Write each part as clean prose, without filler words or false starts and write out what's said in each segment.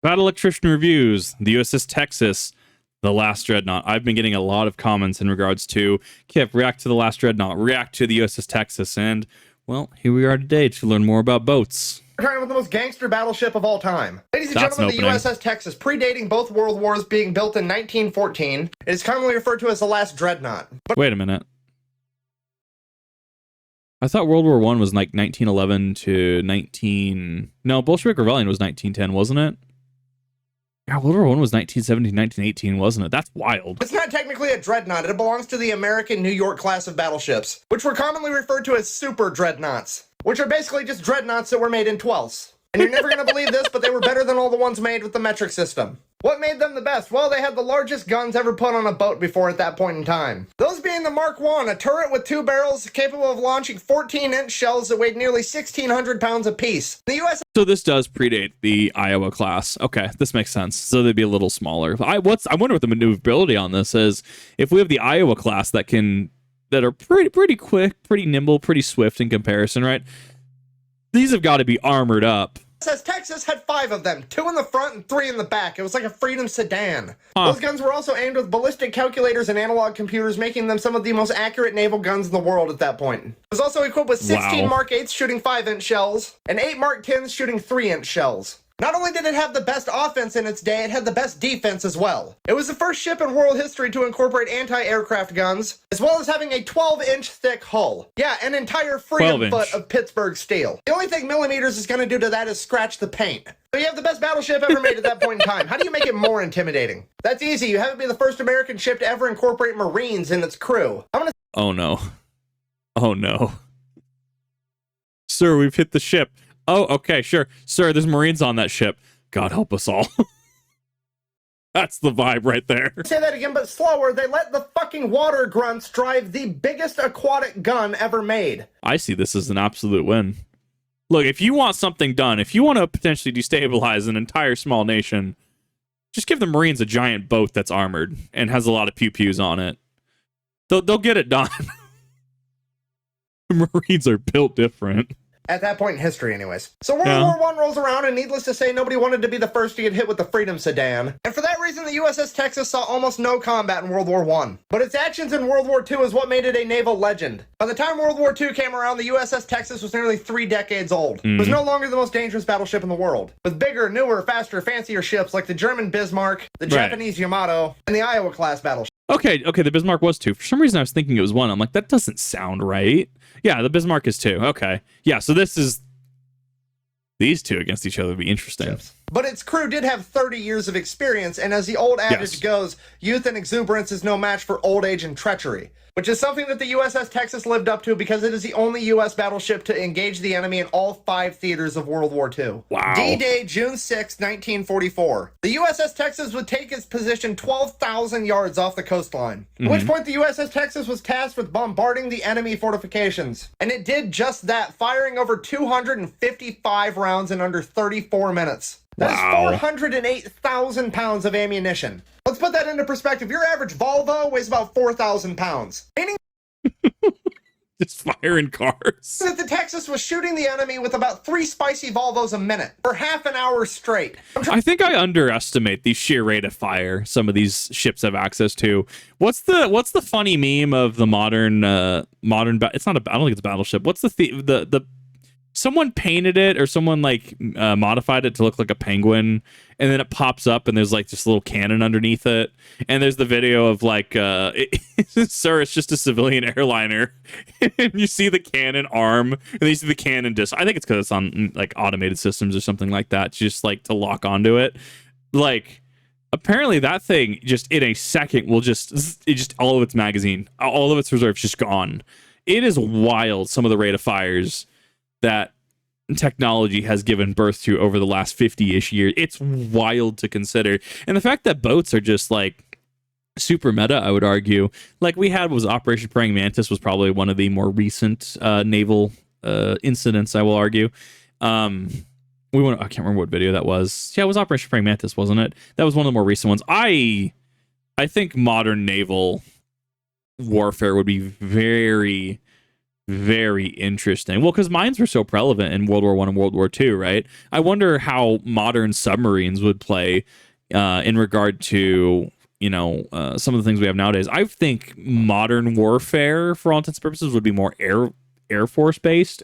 Battle Electrician reviews the USS Texas, the last Dreadnought. I've been getting a lot of comments in regards to, Kip, react to the last Dreadnought, react to the USS Texas, and, well, here we are today to learn more about boats. We're talking about the most gangster battleship of all time. Ladies and gentlemen, the USS Texas, predating both world wars, being built in 1914, it is commonly referred to as the last Dreadnought. But wait a minute. I thought World War I was like 1911 to 19... No, Bolshevik Rebellion was 1910, wasn't it? Yeah, World War I was 1917, 1918, wasn't it? That's wild. It's not technically a dreadnought. It belongs to the American New York class of battleships, which were commonly referred to as super dreadnoughts, which are basically just dreadnoughts that were made in 12s. And you're never going to believe this, but they were better than all the ones made with the metric system. What made them the best? Well, they had the largest guns ever put on a boat before at that point in time. Those being the Mark I, a turret with 2 barrels capable of launching 14-inch shells that weighed nearly 1,600 pounds apiece. The U.S. So this does predate the Iowa class. Okay, this makes sense. So they'd be a little smaller. I wonder what the maneuverability on this is. If we have the Iowa class that are pretty quick, pretty nimble, pretty swift in comparison, right? These have got to be armored up. USS Texas had 5 of them, 2 in the front and 3 in the back. It was like a Freedom sedan. Those guns were also aimed with ballistic calculators and analog computers, making them some of the most accurate naval guns in the world at that point. It was also equipped with 16 Mark 8s shooting 5-inch shells, and 8 Mark 10s shooting 3-inch shells. Not only did it have the best offense in its day, it had the best defense as well. It was the first ship in world history to incorporate anti-aircraft guns, as well as having a 12-inch thick hull. Yeah, an entire freedom foot of Pittsburgh steel. The only thing millimeters is going to do to that is scratch the paint. So you have the best battleship ever made at that point in time. How do you make it more intimidating? That's easy. You have it be the first American ship to ever incorporate Marines in its crew. Oh no. Oh no. Sir, we've hit the ship. Oh, okay, sure. Sir, there's Marines on that ship. God help us all. That's the vibe right there. Say that again, but slower. They let the fucking water grunts drive the biggest aquatic gun ever made. I see this as an absolute win. Look, if you want something done, if you want to potentially destabilize an entire small nation, just give the Marines a giant boat that's armored and has a lot of pew-pews on it. They'll get it done. Marines are built different. At that point in history, anyways. So World War I rolls around, and needless to say, nobody wanted to be the first to get hit with the Freedom sedan. And for that reason, the USS Texas saw almost no combat in World War I. But its actions in World War II is what made it a naval legend. By the time World War II came around, the USS Texas was nearly 3 decades old. It was no longer the most dangerous battleship in the world, with bigger, newer, faster, fancier ships like the German Bismarck, the Japanese Yamato, and the Iowa-class battleship. Okay, the Bismarck was 2. For some reason, I was thinking it was 1. I'm like, that doesn't sound right. Yeah, the Bismarck is 2. Okay. Yeah, so this is... These two against each other would be interesting. But its crew did have 30 years of experience, and as the old adage goes, youth and exuberance is no match for old age and treachery, which is something that the USS Texas lived up to because it is the only U.S. battleship to engage the enemy in all 5 theaters of World War II. Wow. D-Day, June 6, 1944. The USS Texas would take its position 12,000 yards off the coastline, at which point the USS Texas was tasked with bombarding the enemy fortifications. And it did just that, firing over 255 rounds in under 34 minutes. That is 408,000 pounds of ammunition. Let's put that into perspective. Your average Volvo weighs about 4,000 pounds. Meaning just firing cars. That the Texas was shooting the enemy with about 3 spicy Volvos a minute for half an hour straight. I think I underestimate the sheer rate of fire some of these ships have access to. What's the funny meme of the modern it's not a, I don't think it's a battleship. What's the someone painted it or someone like modified it to look like a penguin, and then it pops up and there's like this little cannon underneath it, and there's the video of like sir, it's just a civilian airliner. And you see the cannon arm and then you see the cannon disc. I think it's because it's on like automated systems or something like that, just like to lock onto it. Like apparently that thing just in a second will just all of its magazine, all of its reserves just gone. It is wild, some of the rate of fires that technology has given birth to over the last 50-ish years. It's wild to consider. And the fact that boats are just like super meta, I would argue. Like we had was Operation Praying Mantis was probably one of the more recent naval incidents, I will argue. I can't remember what video that was. Yeah, it was Operation Praying Mantis, wasn't it? That was one of the more recent ones. I think modern naval warfare would be very very interesting. Well, because mines were so prevalent in World War I and World War II, right? I wonder how modern submarines would play in regard to some of the things we have nowadays. I think modern warfare, for all intents and purposes, would be more Air Force based.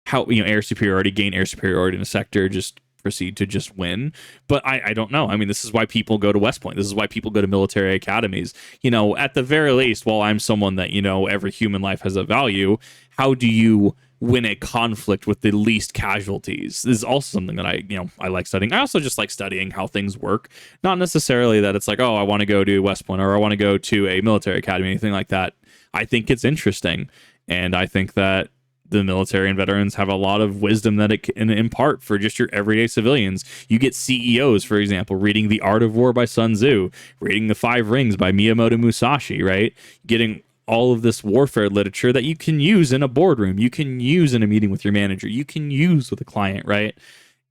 How air superiority, gain air superiority in a sector, just proceed to just win. But I don't know. I mean, this is why people go to West Point. This is why people go to military academies. At the very least, while I'm someone that every human life has a value, how do you win a conflict with the least casualties? This is also something that I like studying. I also just like studying how things work. Not necessarily that it's like, oh, I want to go to West Point or I want to go to a military academy, anything like that. I think it's interesting. And I think that the military and veterans have a lot of wisdom that it can impart for just your everyday civilians. You get CEOs, for example, reading The Art of War by Sun Tzu, reading The Five Rings by Miyamoto Musashi, right? Getting all of this warfare literature that you can use in a boardroom, you can use in a meeting with your manager, you can use with a client, right?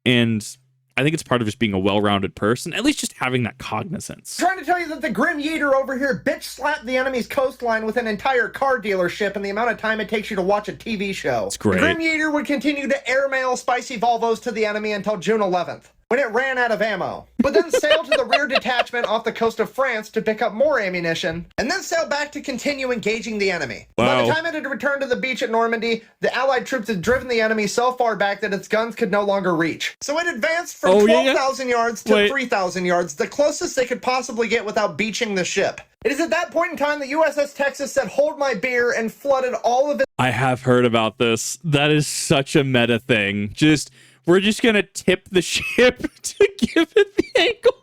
And I think it's part of just being a well-rounded person, at least just having that cognizance. I'm trying to tell you that the Grim Yeater over here bitch slapped the enemy's coastline with an entire car dealership in the amount of time it takes you to watch a TV show. It's great. The Grim Yeater would continue to airmail spicy Volvos to the enemy until June 11th, when it ran out of ammo, but then sailed to the rear detachment off the coast of France to pick up more ammunition, and then sailed back to continue engaging the enemy. Wow. By the time it had returned to the beach at Normandy, the Allied troops had driven the enemy so far back that its guns could no longer reach. So it advanced from 12,000 yards to 3,000 yards, the closest they could possibly get without beaching the ship. It is at that point in time the USS Texas said, "Hold my beer," and flooded all of it. I have heard about this. That is such a meta thing. We're just going to tip the ship to give it the angle.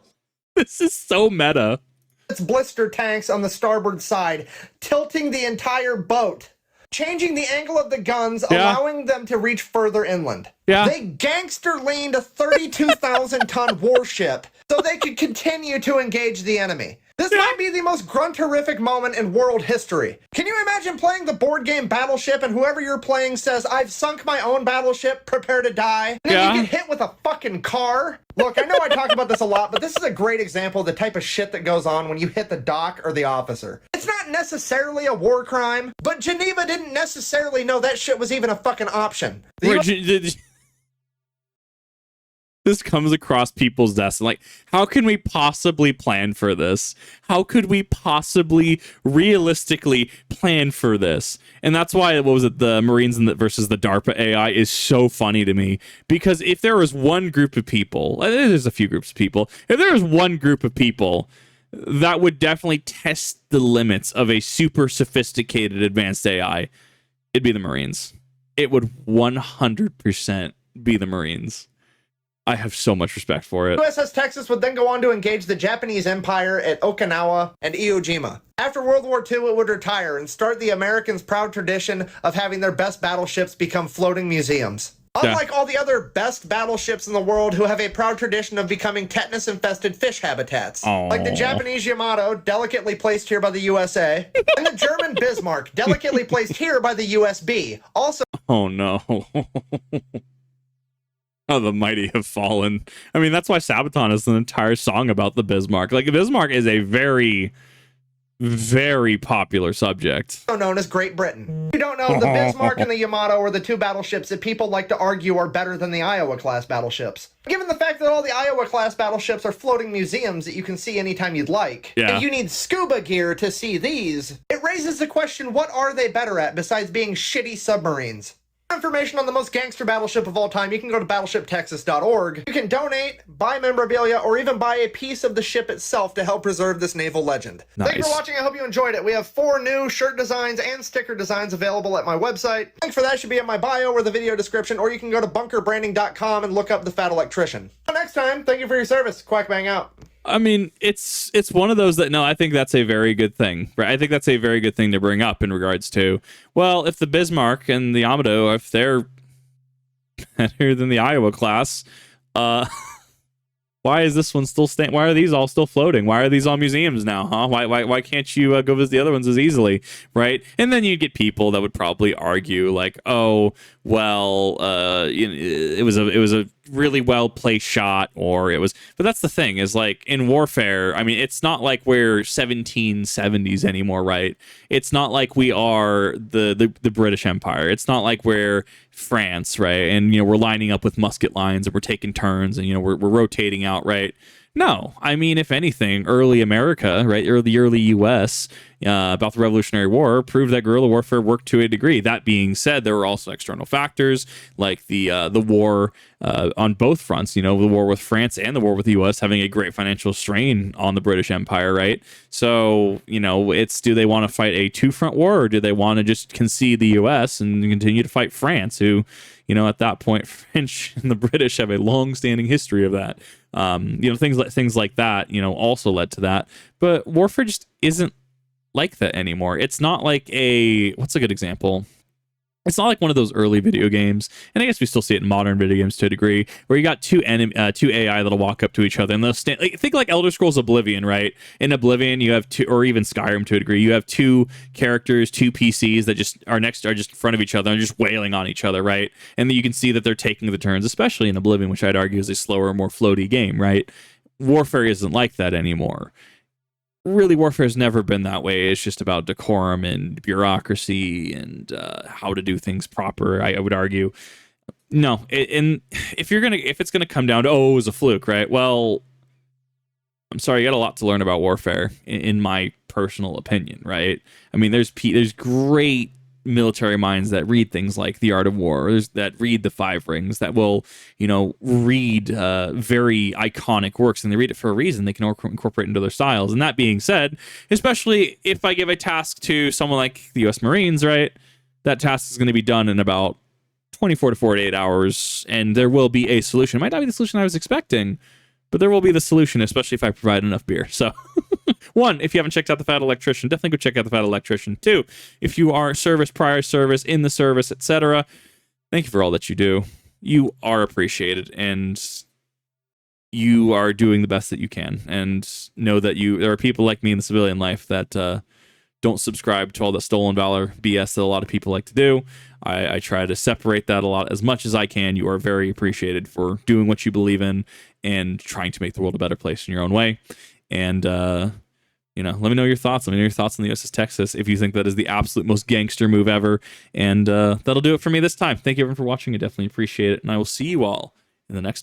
This is so meta. Its blister tanks on the starboard side, tilting the entire boat, changing the angle of the guns, allowing them to reach further inland. They gangster leaned a 32,000-ton warship so they could continue to engage the enemy. This might be the most grunt-horrific moment in world history. Can you imagine playing the board game Battleship and whoever you're playing says, "I've sunk my own battleship, prepare to die"? And then you get hit with a fucking car? Look, I know I talk about this a lot, but this is a great example of the type of shit that goes on when you hit the dock or the officer. It's not necessarily a war crime, but Geneva didn't necessarily know that shit was even a fucking option. This comes across people's desks. Like, how can we possibly plan for this? How could we possibly realistically plan for this? And that's why, the Marines versus the DARPA AI is so funny to me. Because if there was one group of people, there's a few groups of people, if there was one group of people that would definitely test the limits of a super sophisticated advanced AI, it'd be the Marines. It would 100% be the Marines. I have so much respect for it. USS Texas would then go on to engage the Japanese Empire at Okinawa and Iwo Jima. After World War II, it would retire and start the Americans' proud tradition of having their best battleships become floating museums. Unlike all the other best battleships in the world who have a proud tradition of becoming tetanus-infested fish habitats. Like the Japanese Yamato, delicately placed here by the USA, and the German Bismarck, delicately placed here by the USB. Also... Oh, no. Oh, the mighty have fallen. I mean, that's why Sabaton is an entire song about the Bismarck. Like, the Bismarck is a very, very popular subject. Known as Great Britain. If you don't know, the Bismarck and the Yamato are the two battleships that people like to argue are better than the Iowa-class battleships. Given the fact that all the Iowa-class battleships are floating museums that you can see anytime you'd like, and you need scuba gear to see these, it raises the question, what are they better at besides being shitty submarines? Information on the most gangster battleship of all time, you can go to battleshiptexas.org. You can donate, buy memorabilia, or even buy a piece of the ship itself to help preserve this naval legend. Nice. Thanks for watching. I hope you enjoyed it. We have 4 new shirt designs and sticker designs available at my website. Link for that should be in my bio or the video description, or you can go to bunkerbranding.com and look up the Fat Electrician. Until next time, thank you for your service. Quack bang out. I mean, it's one of those that, no, I think that's a very good thing, right? I think that's a very good thing to bring up in regards to, well, if the Bismarck and the Yamato, if they're better than the Iowa class, why is this one still why are these all still floating? Why are these all museums now, huh? Why can't you go visit the other ones as easily, right? And then you get people that would probably argue like, oh, well, it was a really well placed shot, or it was. But that's the thing, is like in warfare, I mean, it's not like we're 1770s anymore, right? It's not like we are the British Empire. It's not like we're France, right? And we're lining up with musket lines, and we're taking turns, and we're rotating out, right? No, I mean, if anything, early America, right, or the early U.S. About the Revolutionary War proved that guerrilla warfare worked to a degree. That being said, there were also external factors like the war on both fronts. The war with France and the war with the U.S. having a great financial strain on the British Empire, right? So it's, do they want to fight a two-front war, or do they want to just concede the U.S. and continue to fight France, who, at that point, French and the British have a long-standing history of that. Things like that, also led to that. But warfare just isn't like that anymore. It's not like what's a good example? It's not like one of those early video games, and I guess we still see it in modern video games to a degree, where you got two AI that'll walk up to each other and they'll stand. Think like Elder Scrolls Oblivion, right? In Oblivion, you have two, or even Skyrim to a degree, you have two characters, two PCs that just are just in front of each other and just wailing on each other, right? And then you can see that they're taking the turns, especially in Oblivion, which I'd argue is a slower, more floaty game, right? Warfare isn't like that anymore. Really, warfare has never been that way. It's just about decorum and bureaucracy and how to do things proper, I would argue. No, and if it's gonna come down to, it was a fluke, right? Well, I'm sorry, you got a lot to learn about warfare, in my personal opinion, right? I mean, there's great military minds that read things like The Art of War, that read The Five Rings, that will, read very iconic works, and they read it for a reason. They can incorporate it into their styles. And that being said, especially if I give a task to someone like the U.S. Marines, right, that task is going to be done in about 24 to 48 hours, and there will be a solution. It might not be the solution I was expecting, but there will be the solution, especially if I provide enough beer. So, one, if you haven't checked out the Fat Electrician, definitely go check out the Fat Electrician. Two, if you are service, prior service, in the service, etc., thank you for all that you do. You are appreciated, and you are doing the best that you can. And know that there are people like me in the civilian life that don't subscribe to all the stolen valor BS that a lot of people like to do. I try to separate that a lot as much as I can. You are very appreciated for doing what you believe in and trying to make the world a better place in your own way. And, let me know your thoughts. Let me know your thoughts on the USS Texas, if you think that is the absolute most gangster move ever. And that'll do it for me this time. Thank you everyone for watching. I definitely appreciate it. And I will see you all in the next